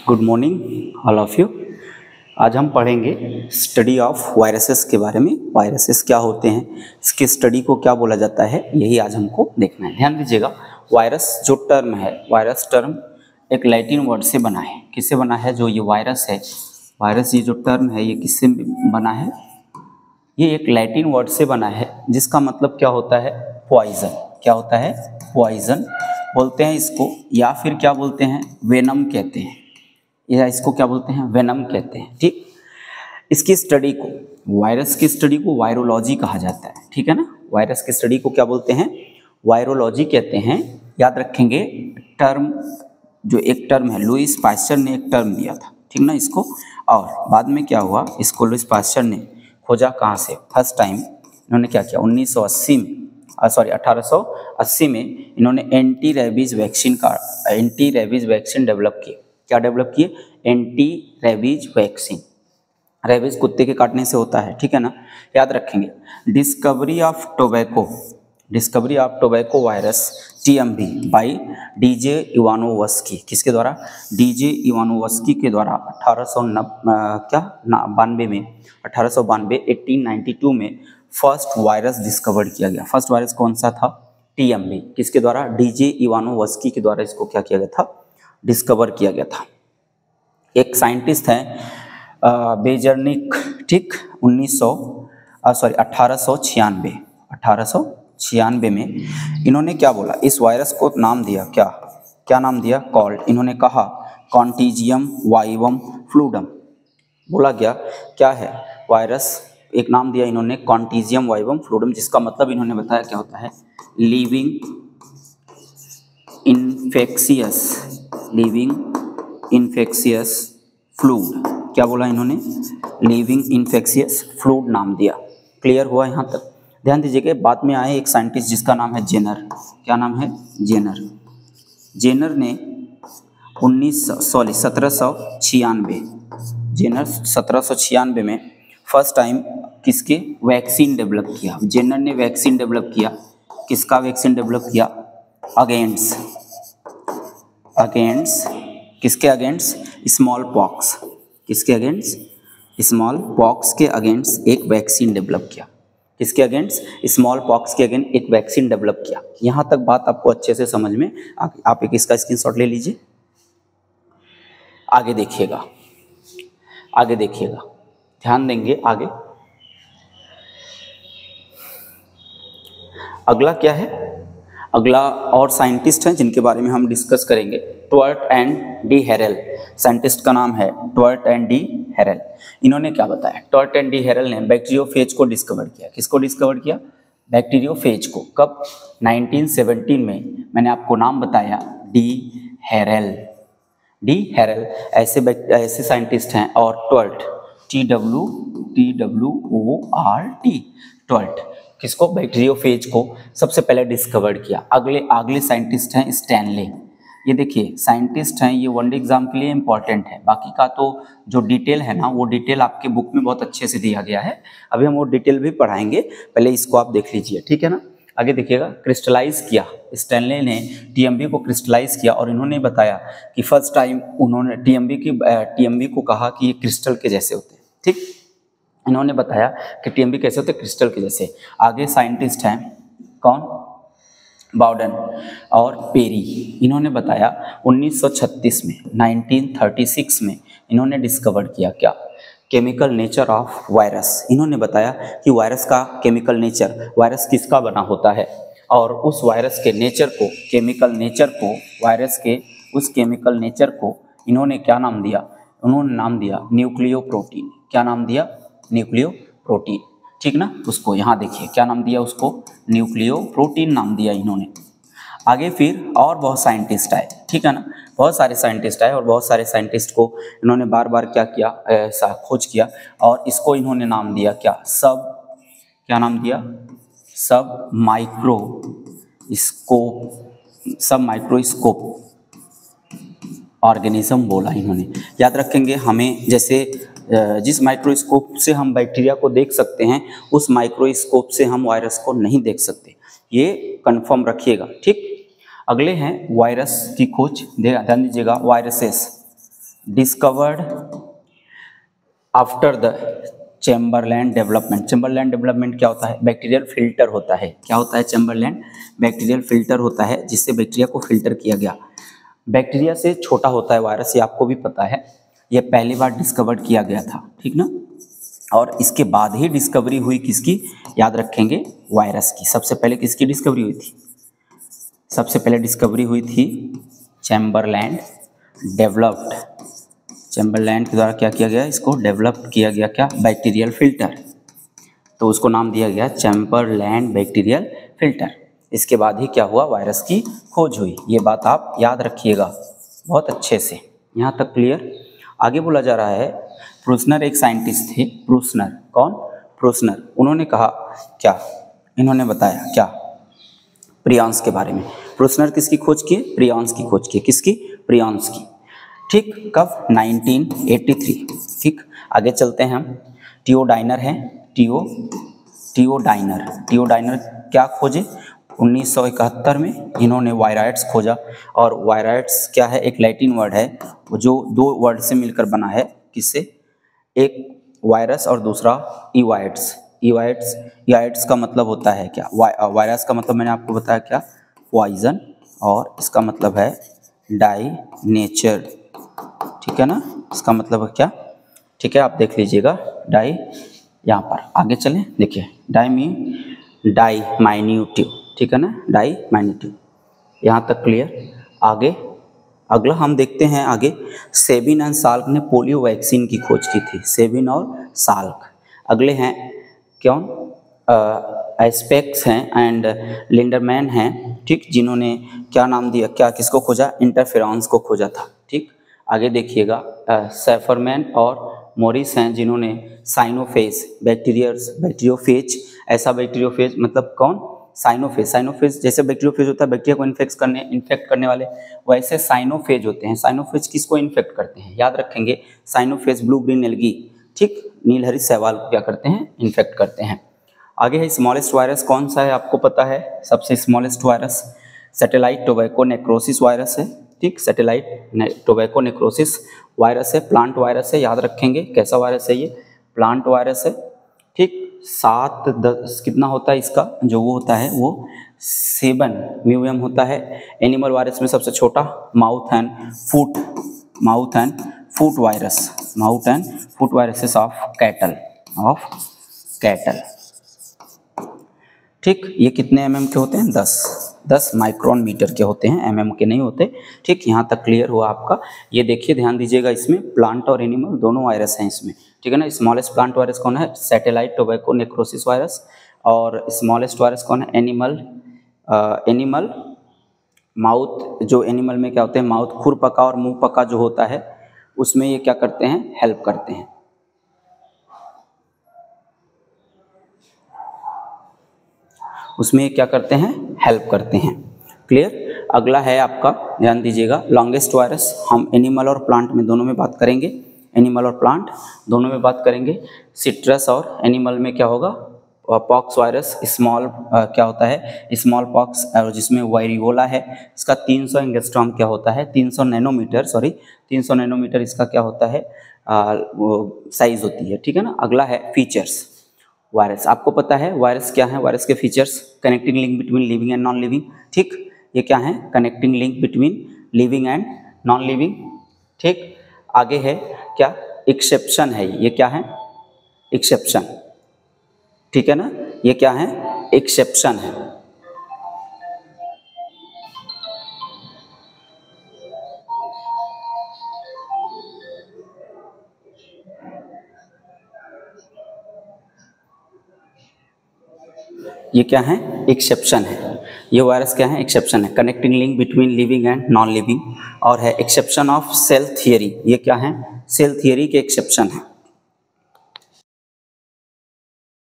Good morning all of you. आज हम पढ़ेंगे स्टडी ऑफ वायरसेस के बारे में। वायरसेस क्या होते हैं, इसके स्टडी को क्या बोला जाता है, यही आज हमको देखना है। ध्यान दीजिएगा, वायरस जो टर्म है, वायरस टर्म एक लैटिन वर्ड से बना है। किससे बना है? जो ये वायरस है, वायरस ये जो टर्म है ये किससे बना है? ये एक लैटिन वर्ड से बना है जिसका मतलब क्या होता है? पॉइजन। क्या होता है? पॉइजन बोलते हैं इसको, या फिर क्या बोलते हैं? वेनम कहते हैं, या इसको क्या बोलते हैं? वेनम कहते हैं। ठीक, इसकी स्टडी को, वायरस की स्टडी को वायरोलॉजी कहा जाता है। ठीक है ना, वायरस की स्टडी को क्या बोलते हैं? वायरोलॉजी कहते हैं। याद रखेंगे, टर्म जो एक टर्म है, लुईस पास्चर ने एक टर्म दिया था, ठीक ना इसको, और बाद में क्या हुआ, इसको लुईस पास्चर ने खोजा कहाँ से? फर्स्ट टाइम इन्होंने क्या किया? 1880 में इन्होंने एंटी रेबीज वैक्सीन डेवलप किए। क्या डेवलप किए? Anti rabies vaccine. रेबीज कुत्ते के काटने से होता है, ठीक है ना। याद रखेंगे, discovery of tobacco virus TMV by DJ Ivanovsky. किसके द्वारा? DJ इवानोवस्की के द्वारा 1892 में फर्स्ट वायरस डिस्कवर्ड किया गया। फर्स्ट वायरस कौन सा था? TMV। किसके द्वारा? DJ इवानोवस्की के द्वारा इसको क्या किया गया था? डिस्कवर किया गया था। एक साइंटिस्ट हैं बेजर्निक, ठीक, 1896 में इन्होंने क्या बोला? इस वायरस को नाम दिया क्या नाम दिया? कॉल्ड, इन्होंने कहा कॉन्टीजियम वाइवम फ्लूडम। बोला गया क्या है? वायरस एक नाम दिया इन्होंने कॉन्टीजियम वाइवम फ्लूडम, जिसका मतलब इन्होंने बताया क्या होता है? Living infectious fluid. क्या बोला इन्होंने? लिविंग इन्फेक्शियस फ्लूड नाम दिया। क्लियर हुआ यहाँ तक? ध्यान दीजिएगा, बाद में आए एक साइंटिस्ट जिसका नाम है जेनर। क्या नाम है? जेनर ने 1796 में फर्स्ट टाइम किसके वैक्सीन डेवलप किया? जेनर ने वैक्सीन डेवलप किया। किसका वैक्सीन डेवलप किया? अगेंस्ट किसके अगेंस्ट? Small pox. किसके अगेंस्ट? स्मॉल पॉक्स के अगेंस्ट एक वैक्सीन डेवलप किया। किसके अगेंस्ट? स्मॉल पॉक्स के अगेंस्ट एक वैक्सीन डेवलप किया। यहाँ तक बात आपको अच्छे से समझ में आप एक इसका स्क्रीनशॉट ले लीजिए। आगे देखिएगा, ध्यान देंगे आगे। अगला क्या है? अगला और साइंटिस्ट हैं जिनके बारे में हम डिस्कस करेंगे। ट्वर्ट एंड डी हेरल, साइंटिस्ट का नाम है ट्वर्ट एंड डी हेरल। इन्होंने क्या बताया? ट्वर्ट एंड डी हेरल ने बैक्टीरियोफेज को डिस्कवर किया। किसको डिस्कवर किया? बैक्टीरियोफेज को। कब? 1917 में। मैंने आपको नाम बताया, डी हेरल। ऐसे साइंटिस्ट हैं। और ट्वर्ट, TWORT, ट्वर्ट किसको? बैक्टीरियोफेज को सबसे पहले डिस्कवर्ड किया। अगले साइंटिस्ट हैं स्टैनले। ये देखिए, साइंटिस्ट हैं, ये वन डे एग्जाम के लिए इंपॉर्टेंट है। बाकी का तो जो डिटेल है ना, वो डिटेल आपके बुक में बहुत अच्छे से दिया गया है। अभी हम वो डिटेल भी पढ़ाएंगे, पहले इसको आप देख लीजिए, ठीक है ना। आगे देखिएगा, क्रिस्टलाइज किया। स्टैनले ने TMV को क्रिस्टलाइज किया और इन्होंने बताया कि फर्स्ट टाइम उन्होंने TMV को कहा कि ये क्रिस्टल के जैसे होते हैं। ठीक, इन्होंने बताया कि TMV कैसे होते? क्रिस्टल के जैसे। आगे साइंटिस्ट हैं कौन? बाउडन और पेरी। इन्होंने बताया 1936 में इन्होंने डिस्कवर किया क्या? Chemical nature of virus. इन्होंने बताया कि वायरस का केमिकल नेचर, वायरस किसका बना होता है, और उस वायरस के नेचर को, वायरस के उस केमिकल नेचर को इन्होंने क्या नाम दिया? उन्होंने नाम दिया न्यूक्लियोप्रोटीन। क्या नाम दिया? न्यूक्लियोप्रोटीन, ठीक ना। उसको यहाँ देखिए क्या नाम दिया? उसको न्यूक्लियोप्रोटीन नाम दिया इन्होंने। आगे फिर और बहुत साइंटिस्ट आए, ठीक है ना, बहुत सारे साइंटिस्ट आए और बहुत सारे साइंटिस्ट को इन्होंने बार बार क्या किया? ऐसा खोज किया और इसको इन्होंने नाम दिया क्या? क्या नाम दिया? सब माइक्रोस्कोप ऑर्गेनिज्म बोला इन्होंने। याद रखेंगे, हमें जैसे जिस माइक्रोस्कोप से हम बैक्टीरिया को देख सकते हैं, उस माइक्रोस्कोप से हम वायरस को नहीं देख सकते, ये कंफर्म रखिएगा। ठीक, अगले हैं वायरस की खोज। ध्यान दीजिएगा, discovered after the Chamberland development. Chamberland development क्या होता है? बैक्टीरियल फिल्टर होता है। क्या होता है? चैम्बरलैंड बैक्टीरियल फिल्टर होता है, जिससे बैक्टीरिया को फिल्टर किया गया। बैक्टीरिया से छोटा होता है वायरस, ये आपको भी पता है। ये पहली बार डिस्कवर्ड किया गया था, ठीक ना। और इसके बाद ही डिस्कवरी हुई किसकी? याद रखेंगे, वायरस की। सबसे पहले किसकी डिस्कवरी हुई थी? सबसे पहले डिस्कवरी हुई थी चैम्बरलैंड डेवलप्ड। चैम्बरलैंड के द्वारा क्या किया गया? इसको डेवलप किया गया, क्या? Bacterial filter. तो उसको नाम दिया गया चैम्बरलैंड बैक्टीरियल फिल्टर। इसके बाद ही क्या हुआ? वायरस की खोज हुई। ये बात आप याद रखिएगा बहुत अच्छे से। यहाँ तक क्लियर? आगे बोला जा रहा है, प्रूसनर एक साइंटिस्ट थे। प्रूसनर कौन? प्रूसनर। उन्होंने कहा क्या? इन्होंने बताया क्या? प्रियॉन्स के बारे में। प्रूसनर किसकी खोज किए? प्रियॉन्स की खोज की। किसकी? प्रियॉन्स की। ठीक, कब? 1983। ठीक, आगे चलते हैं हम। टियोडाइनर है, टियोडाइनर क्या खोजे? 1971 में इन्होंने वायराइड्स खोजा। और वायराइड्स क्या है? एक लैटिन वर्ड है जो दो वर्ड से मिलकर बना है। किससे? एक वायरस और दूसरा इवाइड्स। इवाइड्स का मतलब होता है क्या? वायरस का मतलब मैंने आपको बताया क्या? पॉइजन। और इसका मतलब है डाई नेचर, ठीक है ना। इसका मतलब है क्या? ठीक है, आप देख लीजिएगा। डाई, यहाँ पर आगे चलें, देखिए डाई माइन्यूटिव, ठीक है ना, डाई माइन्यूटिव। यहाँ तक क्लियर? आगे अगला हम देखते हैं। आगे सेबिन एंड साल्क ने पोलियो वैक्सीन की खोज की थी। सेबिन और साल्क। अगले हैं कौन? एस्पेक्स हैं एंड लिंडरमैन हैं, ठीक, जिन्होंने क्या नाम दिया? क्या किसको खोजा? इंटरफेरॉन्स को खोजा था। ठीक, आगे देखिएगा। सैफरमैन और मोरिस हैं, जिन्होंने साइनोफेज बैक्टीरियोफेज, ऐसा बैक्टीरियोफेज मतलब कौन? साइनोफेज जैसे बैक्टीरियोफेज होता है बैक्टीरिया को इन्फेक्ट करने वाले, वैसे साइनोफेज होते हैं। साइनोफेज किसको इन्फेक्ट करते हैं? याद रखेंगे, साइनोफेज ब्लू ग्रीन एल्गी, ठीक, नीलहरी शैवाल को क्या करते हैं? इन्फेक्ट करते हैं। आगे है स्मॉलेस्ट वायरस कौन सा है? आपको पता है सबसे smallest virus satellite tobacco necrosis virus है। ठीक, सैटेलाइट टोबैको नेक्रोसिस वायरस है, प्लांट वायरस है। याद रखेंगे कैसा वायरस है ये? प्लांट वायरस है। ठीक, 7-10 कितना होता है इसका जो वो होता है वो 7 म्यूएम होता है। एनिमल वायरस में सबसे छोटा mouth and foot viruses of cattle. ठीक, ये कितने एमएम के होते हैं? 10 माइक्रोन मीटर के होते हैं, एमएम के नहीं होते। ठीक, यहाँ तक क्लियर हुआ आपका। ये देखिए, ध्यान दीजिएगा, इसमें प्लांट और एनिमल दोनों वायरस हैं इसमें, ठीक है ना। स्मॉलेस्ट प्लांट वायरस कौन है? Satellite tobacco necrosis virus. और स्मॉलेस्ट वायरस कौन है? एनिमल माउथ, जो एनिमल में क्या होते हैं? माउथ, खुरपका और मुंह पका जो होता है उसमें ये क्या करते हैं? हेल्प करते हैं। उसमें ये क्या करते हैं? हेल्प करते हैं। क्लियर? अगला है आपका, ध्यान दीजिएगा, लॉन्गेस्ट वायरस। हम एनिमल और प्लांट में दोनों में बात करेंगे, एनिमल और प्लांट दोनों में बात करेंगे। सिट्रस और एनिमल में क्या होगा? पॉक्स वायरस, क्या होता है? स्मॉल पॉक्स, और जिसमें वायरियोला है। इसका 300 एंगस्ट्रॉम क्या होता है? 300 नैनोमीटर इसका क्या होता है? साइज होती है, ठीक है ना। अगला है फीचर्स वायरस। आपको पता है वायरस क्या है? वायरस के features, connecting link between living and non living. ठीक, ये क्या है? Connecting link between living and non living. ठीक, आगे है क्या? एक्सेप्शन है। ये क्या है? एक्सेप्शन, ठीक है ना। ये क्या है? एक्सेप्शन है। ये क्या है? एक्सेप्शन है। ये वायरस क्या है? एक्सेप्शन है। Connecting link between living and non living. और है एक्सेप्शन ऑफ सेल थियरी। ये क्या है? सेल थियरी के एक्सेप्शन है।